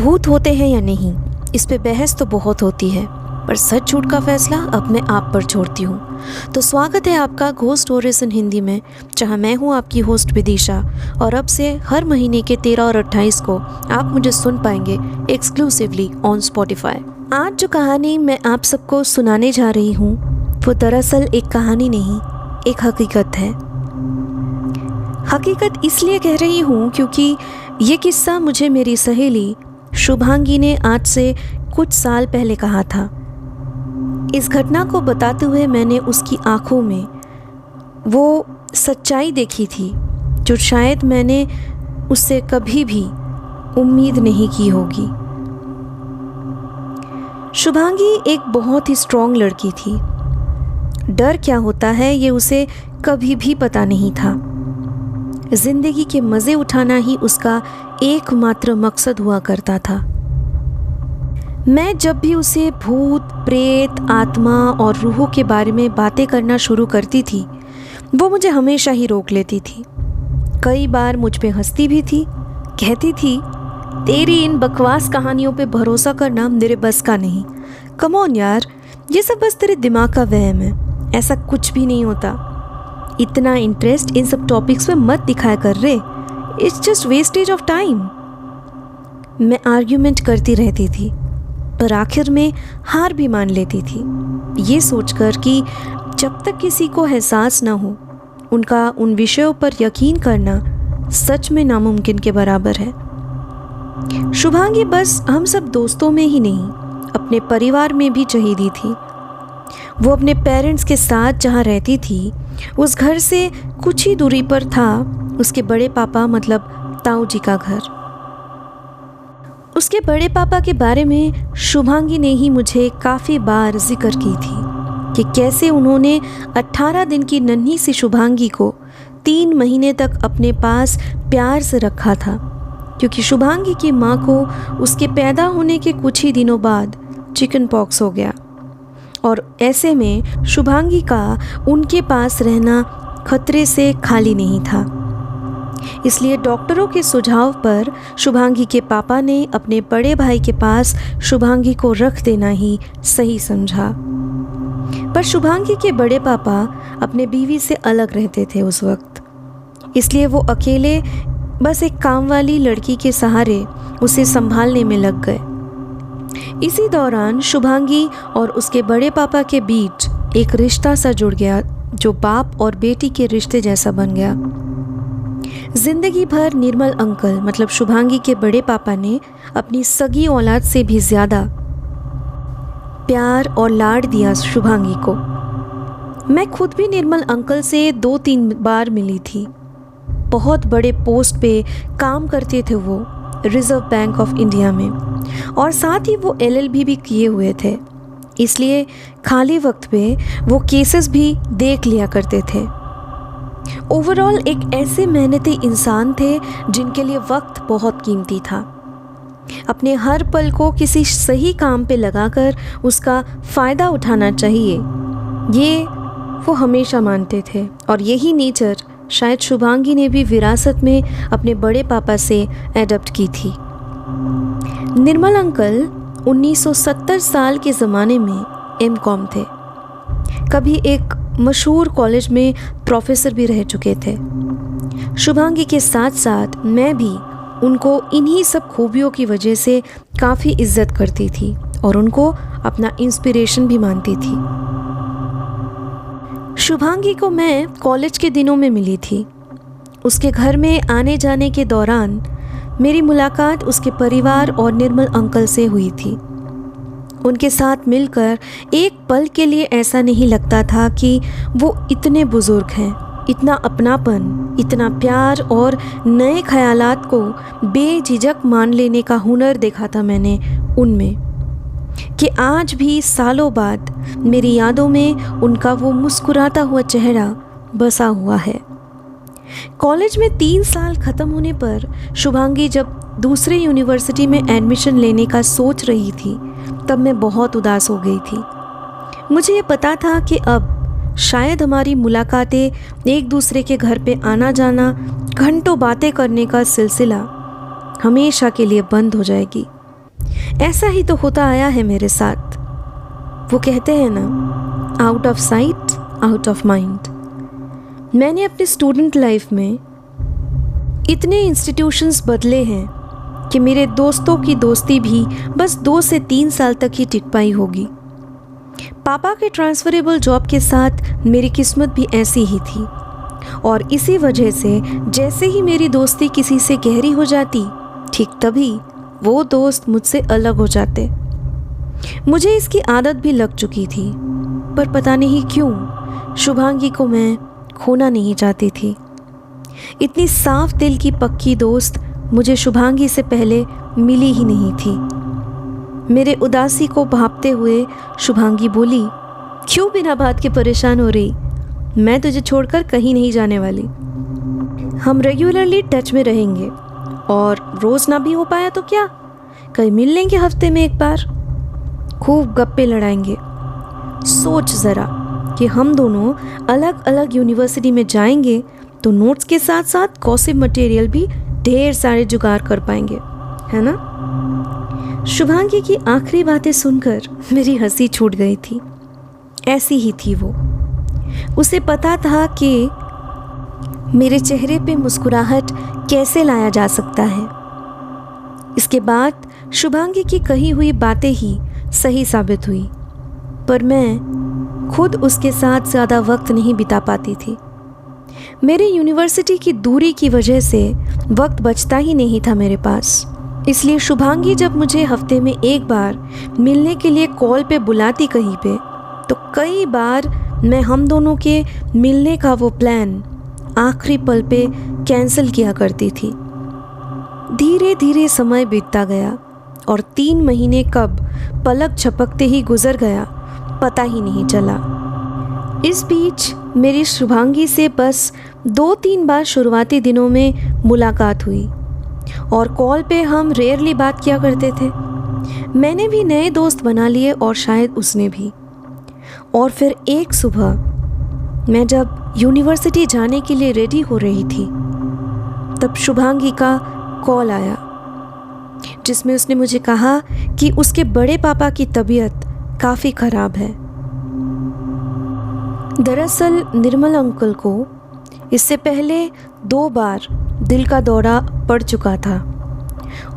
भूत होते हैं या नहीं, इस पे बहस तो बहुत होती है, पर सच झूठ का फैसला अब मैं आप पर छोड़ती हूँ। तो स्वागत है आपका घोस्ट स्टोरीज इन हिंदी में, जहाँ मैं हूँ आपकी होस्ट विदिशा। और अब से हर महीने के 13 और 28 को आप मुझे सुन पाएंगे एक्सक्लूसिवली ऑन स्पॉटिफाई। आज जो कहानी मैं आप सबको सुनाने जा रही हूँ वो दरअसल एक कहानी नहीं, एक हकीकत है। हकीकत इसलिए कह रही हूँ क्योंकि ये किस्सा मुझे मेरी सहेली शुभांगी ने आज से कुछ साल पहले कहा था। इस घटना को बताते हुए मैंने उसकी आंखों में वो सच्चाई देखी थी जो शायद मैंने उससे कभी भी उम्मीद नहीं की होगी। शुभांगी एक बहुत ही स्ट्रॉन्ग लड़की थी। डर क्या होता है ये उसे कभी भी पता नहीं था। जिंदगी के मज़े उठाना ही उसका एकमात्र मकसद हुआ करता था। मैं जब भी उसे भूत, प्रेत, आत्मा और रूहों के बारे में बातें करना शुरू करती थी, वो मुझे हमेशा ही रोक लेती थी। कई बार मुझ पे हंसती भी थी, कहती थी तेरी इन बकवास कहानियों पे भरोसा करना मेरे बस का नहीं। कम ऑन यार, ये सब बस तेरे दिमाग का वहम है, ऐसा कुछ भी नहीं होता। इतना इंटरेस्ट इन सब टॉपिक्स में मत दिखाया कर रे, it's just wastage of time. मैं आर्ग्यूमेंट करती रहती थी, पर आखिर में हार भी मान लेती थी, ये सोचकर कि जब तक किसी को एहसास ना हो उनका उन विषयों पर यकीन करना सच में नामुमकिन के बराबर है। शुभांगी बस हम सब दोस्तों में ही नहीं, अपने परिवार में भी चहेती थी। वो अपने पेरेंट्स के साथ जहाँ रहती थी उस घर से कुछ ही दूरी पर था उसके बड़े पापा मतलब ताऊ जी का घर। उसके बड़े पापा के बारे में शुभांगी ने ही मुझे काफ़ी बार जिक्र की थी कि कैसे उन्होंने 18 दिन की नन्ही सी शुभांगी को 3 महीने तक अपने पास प्यार से रखा था, क्योंकि शुभांगी की माँ को उसके पैदा होने के कुछ ही दिनों बाद चिकन पॉक्स हो गया और ऐसे में शुभांगी का उनके पास रहना खतरे से खाली नहीं था। इसलिए डॉक्टरों के सुझाव पर शुभांगी के पापा ने अपने बड़े भाई के पास शुभांगी को रख देना ही सही समझा। पर शुभांगी के बड़े पापा अपने बीवी से अलग रहते थे उस वक्त, इसलिए वो अकेले बस एक काम वाली लड़की के सहारे उसे संभालने में लग गए। इसी दौरान शुभांगी और उसके बड़े पापा के बीच एक रिश्ता सा जुड़ गया जो बाप और बेटी के रिश्ते जैसा बन गया। जिंदगी भर निर्मल अंकल मतलब शुभांगी के बड़े पापा ने अपनी सगी औलाद से भी ज़्यादा प्यार और लाड दिया शुभांगी को। मैं खुद भी निर्मल अंकल से 2-3 बार मिली थी। बहुत बड़े पोस्ट पे काम करते थे वो रिजर्व बैंक ऑफ इंडिया में, और साथ ही वो LLB भी किए हुए थे, इसलिए खाली वक्त पे वो केसेस भी देख लिया करते थे। ओवरऑल एक ऐसे मेहनती इंसान थे जिनके लिए वक्त बहुत कीमती था। अपने हर पल को किसी सही काम पे लगाकर उसका फ़ायदा उठाना चाहिए, ये वो हमेशा मानते थे। और यही नेचर शायद शुभांगी ने भी विरासत में अपने बड़े पापा से एडप्ट की थी। निर्मल अंकल 1970 साल के ज़माने में MCOM थे। कभी एक मशहूर कॉलेज में प्रोफेसर भी रह चुके थे। शुभांगी के साथ साथ मैं भी उनको इन्हीं सब खूबियों की वजह से काफ़ी इज्जत करती थी और उनको अपना इंस्पिरेशन भी मानती थी। शुभांगी को मैं कॉलेज के दिनों में मिली थी। उसके घर में आने जाने के दौरान मेरी मुलाकात उसके परिवार और निर्मल अंकल से हुई थी। उनके साथ मिलकर एक पल के लिए ऐसा नहीं लगता था कि वो इतने बुजुर्ग हैं। इतना अपनापन, इतना प्यार और नए ख्यालात को बेझिझक मान लेने का हुनर देखा था मैंने उनमें, कि आज भी सालों बाद मेरी यादों में उनका वो मुस्कुराता हुआ चेहरा बसा हुआ है। कॉलेज में 3 साल ख़त्म होने पर शुभांगी जब दूसरे यूनिवर्सिटी में एडमिशन लेने का सोच रही थी, तब मैं बहुत उदास हो गई थी। मुझे ये पता था कि अब शायद हमारी मुलाकातें, एक दूसरे के घर पे आना जाना, घंटों बातें करने का सिलसिला हमेशा के लिए बंद हो जाएगी। ऐसा ही तो होता आया है मेरे साथ। वो कहते हैं ना, out of sight out of mind. मैंने अपने स्टूडेंट लाइफ में इतने इंस्टीट्यूशंस बदले हैं कि मेरे दोस्तों की दोस्ती भी बस 2 से 3 साल तक ही टिक पाई होगी। पापा के ट्रांसफरेबल जॉब के साथ मेरी किस्मत भी ऐसी ही थी, और इसी वजह से जैसे ही मेरी दोस्ती किसी से गहरी हो जाती, ठीक तभी वो दोस्त मुझसे अलग हो जाते। मुझे इसकी आदत भी लग चुकी थी, पर पता नहीं क्यों शुभांगी को मैं खोना नहीं चाहती थी। इतनी साफ दिल की पक्की दोस्त मुझे शुभांगी से पहले मिली ही नहीं थी। मेरे उदासी को भांपते हुए शुभांगी बोली, क्यों बिना बात के परेशान हो रही? मैं तुझे छोड़कर कहीं नहीं जाने वाली। हम रेगुलरली टच में रहेंगे, और रोज़ ना भी हो पाया तो क्या, कहीं मिल लेंगे हफ्ते में एक बार, खूब गप्पे लड़ाएंगे। सोच ज़रा कि हम दोनों अलग अलग यूनिवर्सिटी में जाएंगे तो नोट्स के साथ साथ गॉसिप मटेरियल भी ढेर सारे जुगाड़ कर पाएंगे, है ना? शुभांगी की आखिरी बातें सुनकर मेरी हंसी छूट गई थी। ऐसी ही थी वो। उसे पता था कि मेरे चेहरे पे मुस्कुराहट कैसे लाया जा सकता है। इसके बाद शुभांगी की कही हुई बातें ही सही साबित हुई, पर मैं खुद उसके साथ ज़्यादा वक्त नहीं बिता पाती थी। मेरे यूनिवर्सिटी की दूरी की वजह से वक्त बचता ही नहीं था मेरे पास। इसलिए शुभांगी जब मुझे हफ्ते में एक बार मिलने के लिए कॉल पे बुलाती कहीं पे, तो कई बार मैं हम दोनों के मिलने का वो प्लान आखिरी पल पे कैंसिल किया करती थी। धीरे धीरे समय बीतता गया, और 3 महीने कब पलक झपकते ही गुजर गया पता ही नहीं चला। इस बीच मेरी शुभांगी से बस 2-3 बार शुरुआती दिनों में मुलाकात हुई, और कॉल पे हम रेयरली बात किया करते थे। मैंने भी नए दोस्त बना लिए, और शायद उसने भी। और फिर एक सुबह मैं जब यूनिवर्सिटी जाने के लिए रेडी हो रही थी, तब शुभांगी का कॉल आया, जिसमें उसने मुझे कहा कि उसके बड़े पापा की तबीयत काफ़ी ख़राब है। दरअसल निर्मल अंकल को इससे पहले 2 बार दिल का दौरा पड़ चुका था,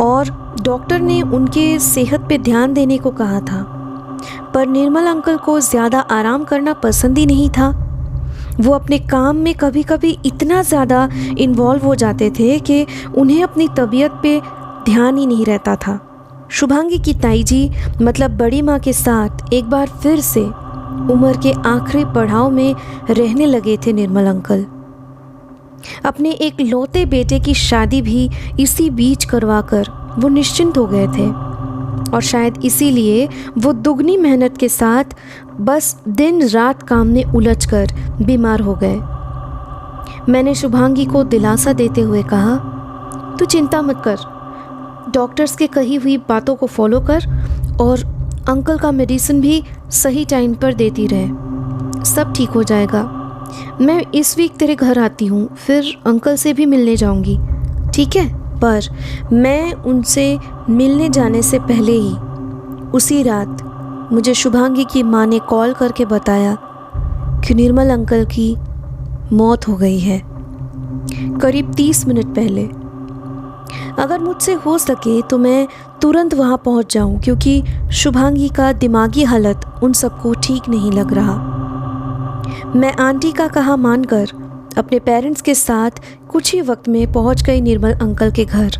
और डॉक्टर ने उनके सेहत पे ध्यान देने को कहा था, पर निर्मल अंकल को ज़्यादा आराम करना पसंद ही नहीं था। वो अपने काम में कभी कभी इतना ज़्यादा इन्वॉल्व हो जाते थे कि उन्हें अपनी तबीयत पे ध्यान ही नहीं रहता था। शुभांगी की ताई जी मतलब बड़ी माँ के साथ एक बार फिर से उम्र के आखिरी पड़ाव में रहने लगे थे निर्मल अंकल। अपने एक लौते बेटे की शादी भी इसी बीच करवाकर वो निश्चिंत हो गए थे, और शायद इसीलिए वो दुगनी मेहनत के साथ बस दिन रात काम में उलझकर बीमार हो गए। मैंने शुभांगी को दिलासा देते हुए कहा, तू चिंता मत कर, डॉक्टर्स के कही हुई बातों को फॉलो कर, और अंकल का मेडिसिन भी सही टाइम पर देती रहे, सब ठीक हो जाएगा। मैं इस वीक तेरे घर आती हूँ, फिर अंकल से भी मिलने जाऊँगी, ठीक है? पर मैं उनसे मिलने जाने से पहले ही उसी रात मुझे शुभांगी की माँ ने कॉल करके बताया कि निर्मल अंकल की मौत हो गई है, करीब 30 मिनट पहले। अगर मुझसे हो सके तो मैं तुरंत वहाँ पहुँच जाऊँ, क्योंकि शुभांगी का दिमागी हालत उन सबको ठीक नहीं लग रहा। मैं आंटी का कहा मानकर अपने पेरेंट्स के साथ कुछ ही वक्त में पहुँच गई निर्मल अंकल के घर,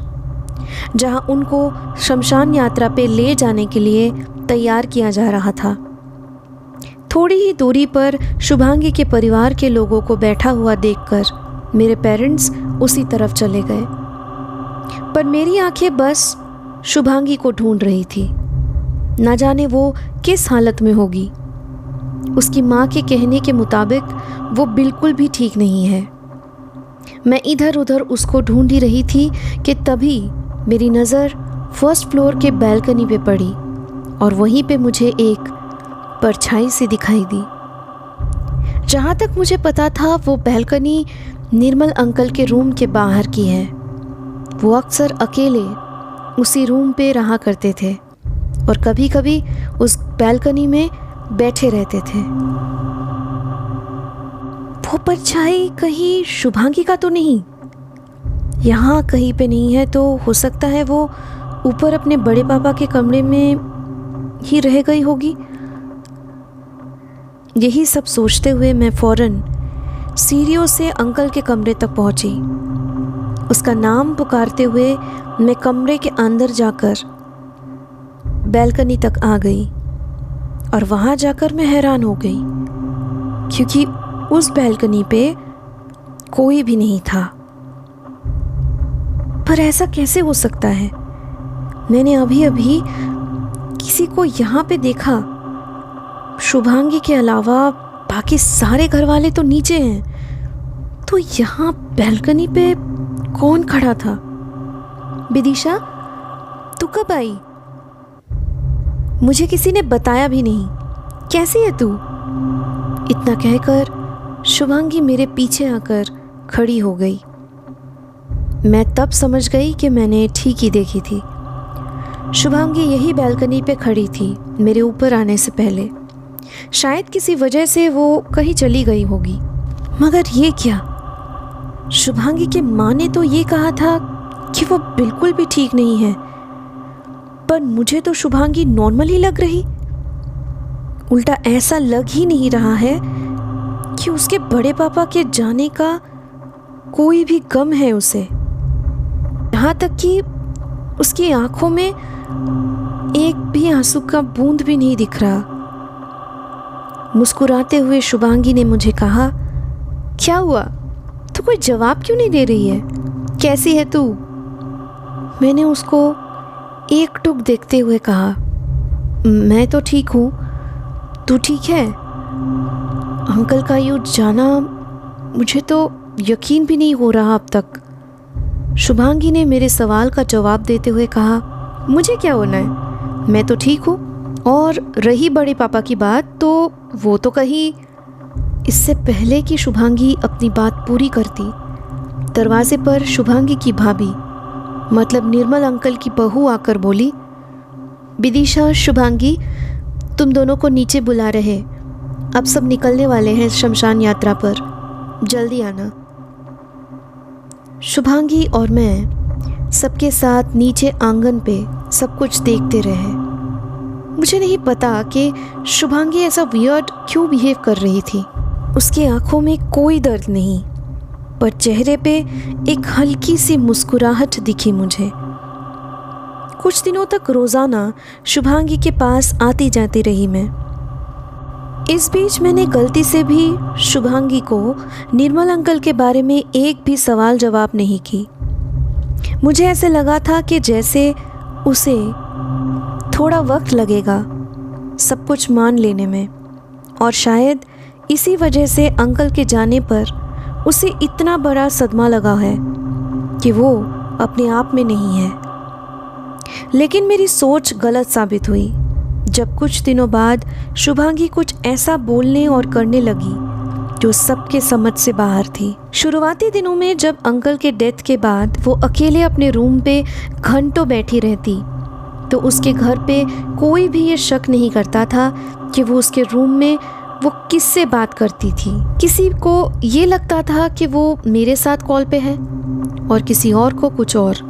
जहाँ उनको शमशान यात्रा पे ले जाने के लिए तैयार किया जा रहा था। थोड़ी ही दूरी पर शुभांगी के परिवार के लोगों को बैठा हुआ देखकर मेरे पेरेंट्स उसी तरफ चले गए, पर मेरी आंखें बस शुभांगी को ढूंढ रही थी। न जाने वो किस हालत में होगी। उसकी माँ के कहने के मुताबिक वो बिल्कुल भी ठीक नहीं है। मैं इधर उधर उसको ढूंढ ही रही थी कि तभी मेरी नज़र फर्स्ट फ्लोर के बैल्कनी पे पड़ी, और वहीं पे मुझे एक परछाई सी दिखाई दी। जहाँ तक मुझे पता था वो बैल्कनी निर्मल अंकल के रूम के बाहर की है। वो अक्सर अकेले उसी रूम पे रहा करते थे। और कभी कभी उस बैल्कनी में बैठे रहते थे। वो परछाई कहीं शुभांगी का तो नहीं? यहाँ कहीं पे नहीं है तो हो सकता है वो ऊपर अपने बड़े पापा के कमरे में ही रह गई होगी। यही सब सोचते हुए मैं फौरन सीढ़ियों से अंकल के कमरे तक पहुंची। उसका नाम पुकारते हुए मैं कमरे के अंदर जाकर बैल्कनी तक आ गई और वहां जाकर मैं हैरान हो गई क्योंकि उस बैल्कनी पे कोई भी नहीं था। पर ऐसा कैसे हो सकता है? मैंने अभी अभी किसी को यहाँ पे देखा। शुभांगी के अलावा बाकी सारे घर वाले तो नीचे हैं, तो यहाँ बैल्कनी पे कौन खड़ा था? विदिशा, तू कब आई? मुझे किसी ने बताया भी नहीं। कैसी है तू? इतना कहकर शुभांगी मेरे पीछे आकर खड़ी हो गई। मैं तब समझ गई कि मैंने ठीक ही देखी थी। शुभांगी यही बैल्कनी पे खड़ी थी मेरे ऊपर आने से पहले। शायद किसी वजह से वो कहीं चली गई होगी। मगर ये क्या? शुभांगी के माँ ने तो ये कहा था कि वो बिल्कुल भी ठीक नहीं है, पर मुझे तो शुभांगी नॉर्मल ही लग रही। उल्टा ऐसा लग ही नहीं रहा है कि उसके बड़े पापा के जाने का कोई भी गम है उसे। यहाँ तक कि उसकी आंखों में एक भी आंसू का बूंद भी नहीं दिख रहा। मुस्कुराते हुए शुभांगी ने मुझे कहा, क्या हुआ? तू कोई जवाब क्यों नहीं दे रही है? कैसी है तू? मैंने उसको एकटुक देखते हुए कहा, मैं तो ठीक हूँ, तू ठीक है? अंकल का यूँ जाना मुझे तो यकीन भी नहीं हो रहा अब तक। शुभांगी ने मेरे सवाल का जवाब देते हुए कहा, मुझे क्या होना है, मैं तो ठीक हूँ। और रही बड़े पापा की बात, तो वो तो कहीं। इससे पहले कि शुभांगी अपनी बात पूरी करती, दरवाजे पर शुभांगी की भाभी मतलब निर्मल अंकल की बहू आकर बोली, विदिशा, शुभांगी, तुम दोनों को नीचे बुला रहे। अब सब निकलने वाले हैं शमशान यात्रा पर, जल्दी आना। शुभांगी और मैं सबके साथ नीचे आंगन पे सब कुछ देखते रहे। मुझे नहीं पता कि शुभांगी ऐसा वियर्ड क्यों बिहेव कर रही थी। उसकी आंखों में कोई दर्द नहीं, पर चेहरे पे एक हल्की सी मुस्कुराहट दिखी मुझे। कुछ दिनों तक रोज़ाना शुभांगी के पास आती जाती रही मैं। इस बीच मैंने गलती से भी शुभांगी को निर्मल अंकल के बारे में एक भी सवाल जवाब नहीं की। मुझे ऐसे लगा था कि जैसे उसे थोड़ा वक्त लगेगा सब कुछ मान लेने में, और शायद इसी वजह से अंकल के जाने पर उसे इतना बड़ा सदमा लगा है कि वो अपने आप में नहीं है। लेकिन मेरी सोच गलत साबित हुई जब कुछ दिनों बाद शुभांगी कुछ ऐसा बोलने और करने लगी जो सबके समझ से बाहर थी। शुरुआती दिनों में जब अंकल के डेथ के बाद वो अकेले अपने रूम पे घंटों बैठी रहती, तो उसके घर पे कोई भी ये शक नहीं करता था कि वो उसके रूम में वो किससे बात करती थी। किसी को ये लगता था कि वो मेरे साथ कॉल पे है और किसी और को कुछ और।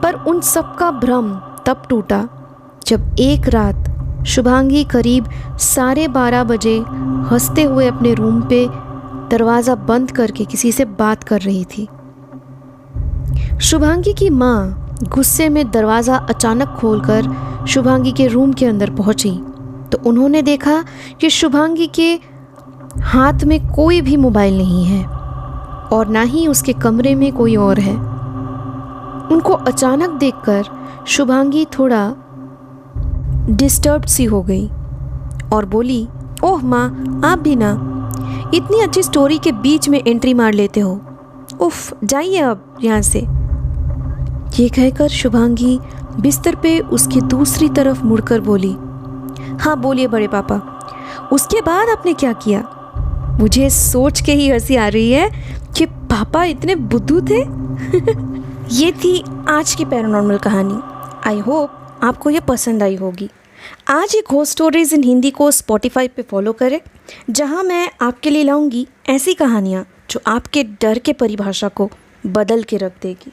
पर उन सब का भ्रम तब टूटा जब एक रात शुभांगी करीब 12:30 बजे हंसते हुए अपने रूम पे दरवाज़ा बंद करके किसी से बात कर रही थी। शुभांगी की माँ गुस्से में दरवाज़ा अचानक खोलकर शुभांगी के रूम के अंदर पहुंची, तो उन्होंने देखा कि शुभांगी के हाथ में कोई भी मोबाइल नहीं है और ना ही उसके कमरे में कोई और है। उनको अचानक देखकर शुभांगी थोड़ा डिस्टर्ब्ड सी हो गई और बोली, ओह माँ, आप भी ना इतनी अच्छी स्टोरी के बीच में एंट्री मार लेते हो। उफ, जाइए अब यहाँ से। ये कहकर शुभांगी बिस्तर पे उसकी दूसरी तरफ मुड़कर बोली, हाँ बोलिए बड़े पापा, उसके बाद आपने क्या किया? मुझे सोच के ही हंसी आ रही है कि पापा इतने बुद्धू थे। ये थी आज की पैरानॉर्मल कहानी। आई होप आपको ये पसंद आई होगी। आज ही घोस्ट स्टोरीज़ इन हिंदी को स्पॉटिफाई पे फॉलो करें, जहां मैं आपके लिए लाऊंगी ऐसी कहानियाँ जो आपके डर के परिभाषा को बदल के रख देगी।